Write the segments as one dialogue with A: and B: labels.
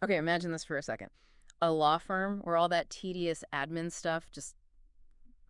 A: Okay, imagine this for a second. A law firm where all that tedious admin stuff just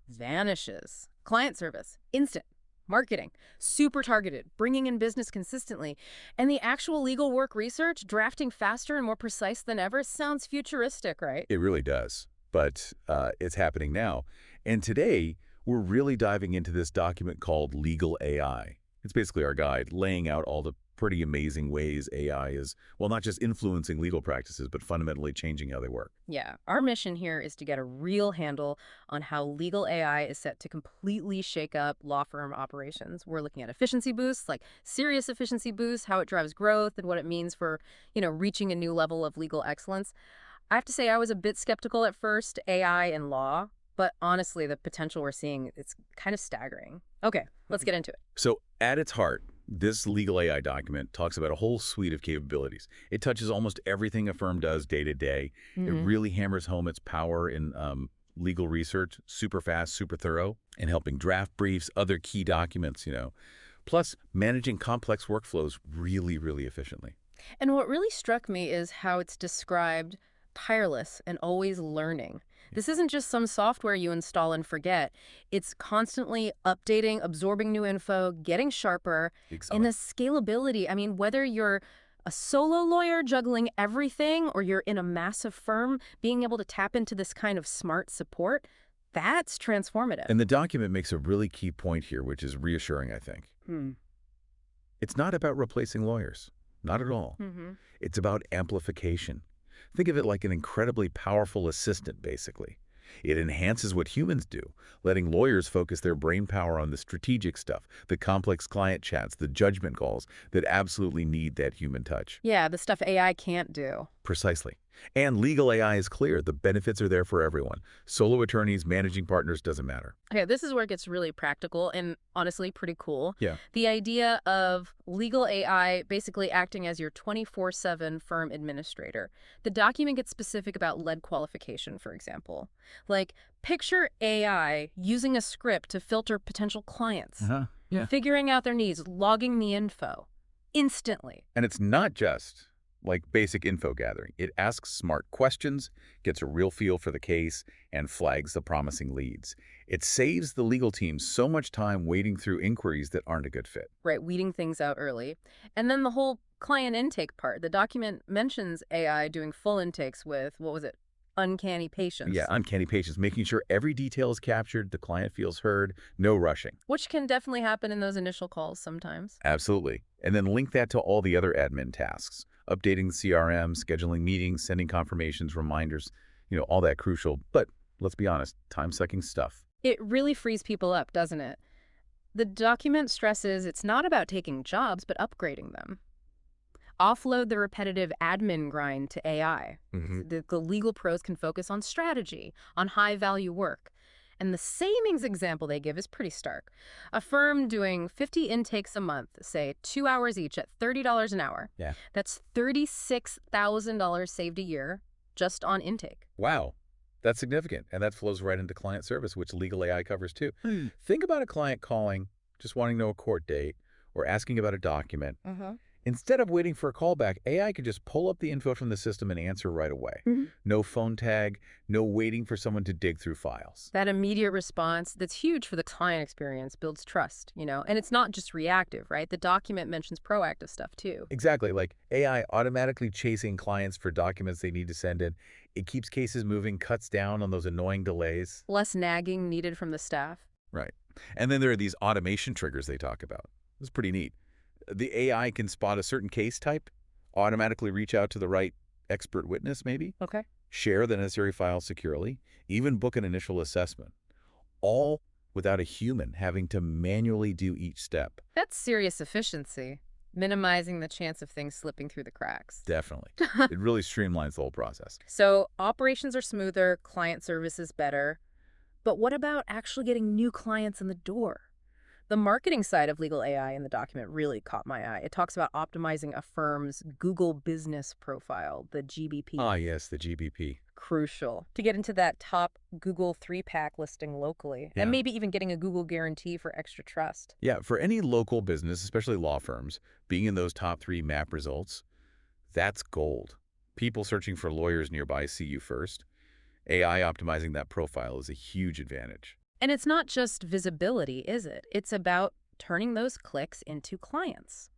A: vanishes. Client service, instant. Marketing, super targeted, bringing in business consistently. And the actual legal work research, drafting faster and more precise than ever, sounds futuristic, right?
B: It really does. But it's happening now. And today, we're really diving into this document called Legal AI. It's basically our guide, laying out all the pretty amazing ways AI is, well, not just influencing legal practices, but fundamentally changing how they work.
A: Yeah, our mission here is to get a real handle on how legal AI is set to completely shake up law firm operations. We're looking at efficiency boosts, like serious efficiency boosts, how it drives growth and what it means for, reaching a new level of legal excellence. I have to say I was a bit skeptical at first, AI and law, but honestly, the potential we're seeing, it's kind of staggering. Okay, let's get into it.
B: So at its heart, this legal AI document talks about a whole suite of capabilities. It touches almost everything a firm does day to day. It
A: Hmm.
B: really hammers home its power in legal research, super fast, super thorough, and helping draft briefs, other key documents. Plus, managing complex workflows really, really efficiently.
A: And what really struck me is how it's described tireless and always learning.
B: Yeah,
A: This isn't just some software you install and forget. It's constantly updating, absorbing new info, getting sharper. And the
B: exactly.
A: scalability, I mean, whether you're a solo lawyer juggling everything or you're in a massive firm, being able to tap into this kind of smart support, that's transformative.
B: And the document makes a really key point here, which is reassuring, I think.
A: Hmm.
B: It's not about replacing lawyers. Not at all.
A: Mm-hmm.
B: It's about amplification. Think of it like an incredibly powerful assistant, basically. It enhances what humans do, letting lawyers focus their brain power on the strategic stuff, the complex client chats, the judgment calls that absolutely need that human touch.
A: Yeah, the stuff AI can't do.
B: Precisely. And legal AI is clear. The benefits are there for everyone. Solo attorneys, managing partners, doesn't matter.
A: Okay, this is where it gets really practical and honestly pretty cool.
B: Yeah.
A: The idea of legal AI basically acting as your 24/7 firm administrator. The document gets specific about lead qualification, for example. Like, picture AI using a script to filter potential clients,
B: Uh-huh. Yeah.
A: figuring out their needs, logging the info instantly.
B: And it's not just like basic info gathering. It asks smart questions, gets a real feel for the case, and flags the promising leads. It saves the legal team so much time wading through inquiries that aren't a good fit.
A: Right, weeding things out early. And then the whole client intake part. The document mentions AI doing full intakes with, what was it, uncanny
B: Yeah,
A: patience,
B: uncanny patience, making sure every detail is captured, the client feels heard, no rushing.
A: which can definitely happen in those initial calls sometimes.
B: Absolutely. And then link that to all the other admin tasks, updating the CRM, scheduling meetings, sending confirmations, reminders, all that crucial, but let's be honest, time-sucking stuff.
A: It really frees people up, doesn't it? The document stresses it's not about taking jobs, but upgrading them. Offload the repetitive admin grind to AI.
B: Hmm.
A: The legal pros can focus on strategy, on high value work. And the savings example they give is pretty stark. A firm doing 50 intakes a month, say 2 hours each at $30 an hour,
B: Yeah.
A: that's $36,000 saved a year just on intake.
B: Wow. That's significant, and that flows right into client service, which legal AI covers too. Think about a client calling, just wanting to know a court date, or asking about a document.
A: Uh-huh.
B: Instead of waiting for a callback, AI could just pull up the info from the system and answer right away. No phone tag, no waiting for someone to dig through files.
A: That immediate response that's huge for the client experience builds trust. And it's not just reactive, right? The document mentions proactive stuff too.
B: Exactly, like AI automatically chasing clients for documents they need to send in. It keeps cases moving, cuts down on those annoying delays.
A: Less nagging needed from the staff.
B: Right. And then there are these automation triggers they talk about. It's pretty neat. The AI can spot a certain case type, automatically reach out to the right expert witness, maybe,
A: Okay.
B: share the necessary files securely, even book an initial assessment, all without a human having to manually do each step.
A: That's serious efficiency, minimizing the chance of things slipping through the cracks.
B: Definitely. It really streamlines the whole process.
A: So operations are smoother, client service is better. But what about actually getting new clients in the door? The marketing side of legal AI in the document really caught my eye. It talks about optimizing a firm's Google business profile, the GBP.
B: Ah, yes, the GBP.
A: Crucial to get into that top Google 3-pack listing locally, and
B: Yeah.
A: maybe even getting a Google guarantee for extra trust.
B: Yeah, for any local business, especially law firms, being in those top 3 map results, that's gold. People searching for lawyers nearby see you first. AI optimizing that profile is a huge advantage.
A: And it's not just visibility, is it? It's about turning those clicks into clients.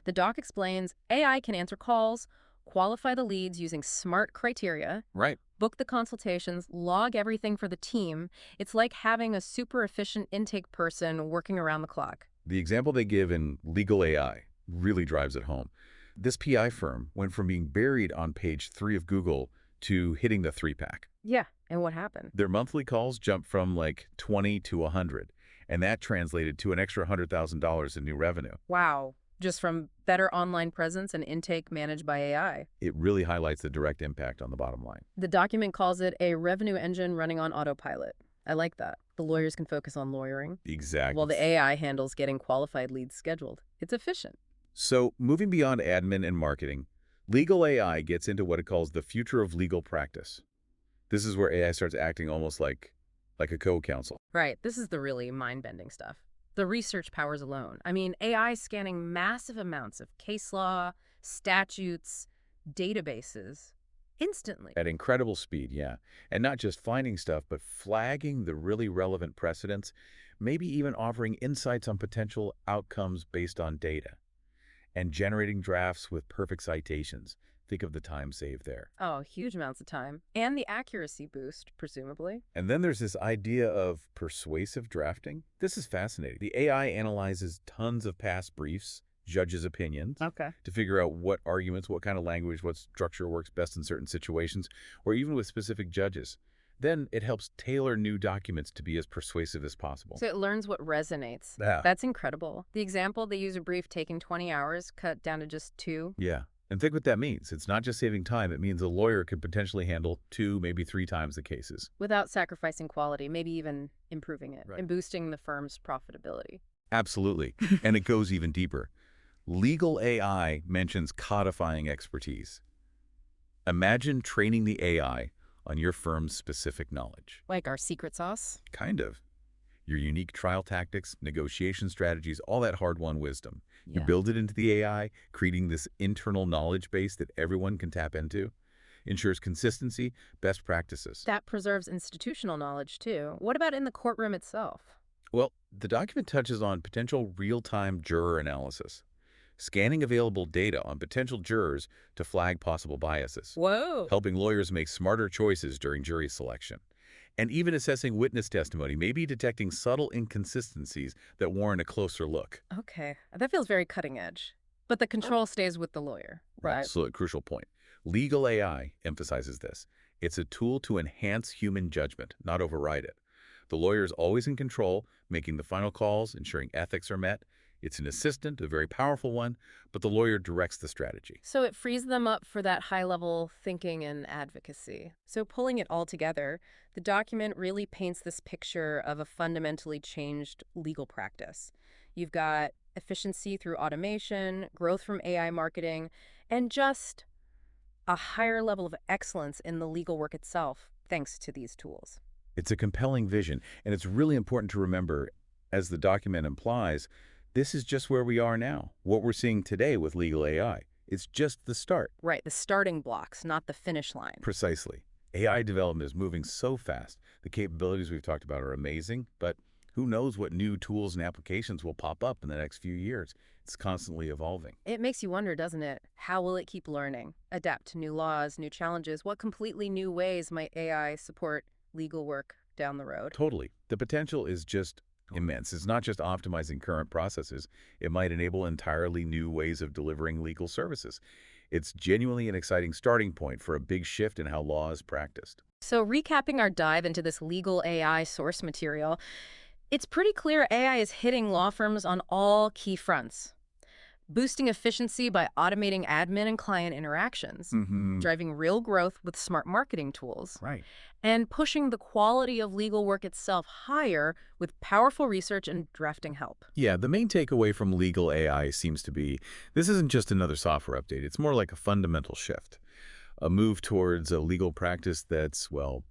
A: The doc explains AI can answer calls, qualify the leads using smart criteria,
B: Right.
A: book the consultations, log everything for the team. It's like having a super efficient intake person working around the clock.
B: The example they give in Legal AI really drives it home. This PI firm went from being buried on page 3 of Google to hitting the 3-pack.
A: Yeah, and what happened?
B: Their monthly calls jumped from like 20 to 100, and that translated to an extra $100,000 in new revenue.
A: Wow, just from better online presence and intake managed by AI.
B: It really highlights the direct impact on the bottom line.
A: The document calls it a revenue engine running on autopilot. I like that. The lawyers can focus on lawyering,
B: Exactly.
A: while the AI handles getting qualified leads scheduled. It's efficient.
B: So, moving beyond admin and marketing, legal AI gets into what it calls the future of legal practice. This is where AI starts acting almost like a co-counsel.
A: Right, this is the really mind-bending stuff. The research powers alone. I mean, AI scanning massive amounts of case law, statutes, databases, instantly.
B: At incredible speed, yeah. And not just finding stuff, but flagging the really relevant precedents, maybe even offering insights on potential outcomes based on data, and generating drafts with perfect citations. Think of the time saved there.
A: Oh, huge amounts of time. And the accuracy boost, presumably.
B: And then there's this idea of persuasive drafting. This is fascinating. The AI analyzes tons of past briefs, judges' opinions,
A: Okay.
B: to figure out what arguments, what kind of language, what structure works best in certain situations, or even with specific judges. Then it helps tailor new documents to be as persuasive as possible.
A: So it learns what resonates.
B: Yeah.
A: That's incredible. The example, they use a brief taking 20 hours, cut down to just 2.
B: Yeah. And think what that means. It's not just saving time. It means a lawyer could potentially handle 2, maybe 3 times the cases.
A: Without sacrificing quality, maybe even improving it
B: Right.
A: and boosting the firm's profitability.
B: Absolutely. And it goes even deeper. Legal AI mentions codifying expertise. Imagine training the AI on your firm's specific knowledge.
A: Like our secret sauce?
B: Kind of. Your unique trial tactics, negotiation strategies, all that hard-won wisdom. You
A: Yeah.
B: build it into the AI, creating this internal knowledge base that everyone can tap into. Ensures consistency, best practices.
A: That preserves institutional knowledge, too. What about in the courtroom itself?
B: Well, the document touches on potential real-time juror analysis, scanning available data on potential jurors to flag possible biases,
A: Whoa.
B: helping lawyers make smarter choices during jury selection, and even assessing witness testimony, maybe detecting subtle inconsistencies that warrant a closer look.
A: Okay. That feels very cutting edge. But the control stays with the lawyer, right?
B: So a crucial point. Legal AI emphasizes this. It's a tool to enhance human judgment, not override it. The lawyer is always in control, making the final calls, ensuring ethics are met. It's an assistant, a very powerful one, but the lawyer directs the strategy.
A: So it frees them up for that high-level thinking and advocacy. So pulling it all together, the document really paints this picture of a fundamentally changed legal practice. You've got efficiency through automation, growth from AI marketing, and just a higher level of excellence in the legal work itself, thanks to these tools.
B: It's a compelling vision, and it's really important to remember, as the document implies, this is just where we are now. What we're seeing today with legal AI, it's just the start.
A: Right, the starting blocks, not the finish line.
B: Precisely. AI development is moving so fast. The capabilities we've talked about are amazing, but who knows what new tools and applications will pop up in the next few years. It's constantly evolving.
A: It makes you wonder, doesn't it? How will it keep learning, adapt to new laws, new challenges? What completely new ways might AI support legal work down the road?
B: Totally. The potential is just immense. It's not just optimizing current processes. It might enable entirely new ways of delivering legal services. It's genuinely an exciting starting point for a big shift in how law is practiced.
A: So recapping our dive into this legal AI source material, it's pretty clear AI is hitting law firms on all key fronts. Boosting efficiency by automating admin and client interactions, driving real growth with smart marketing tools,
B: Right.
A: and pushing the quality of legal work itself higher with powerful research and drafting help.
B: Yeah, the main takeaway from legal AI seems to be this isn't just another software update. It's more like a fundamental shift, a move towards a legal practice that's, well,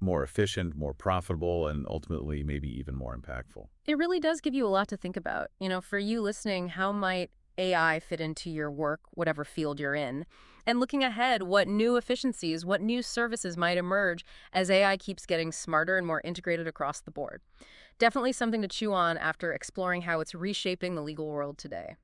B: more efficient, more profitable, and ultimately maybe even more impactful.
A: It really does give you a lot to think about. You know, for you listening, how might AI fit into your work, whatever field you're in, and looking ahead, what new efficiencies, what new services might emerge as AI keeps getting smarter and more integrated across the board. Definitely something to chew on after exploring how it's reshaping the legal world today.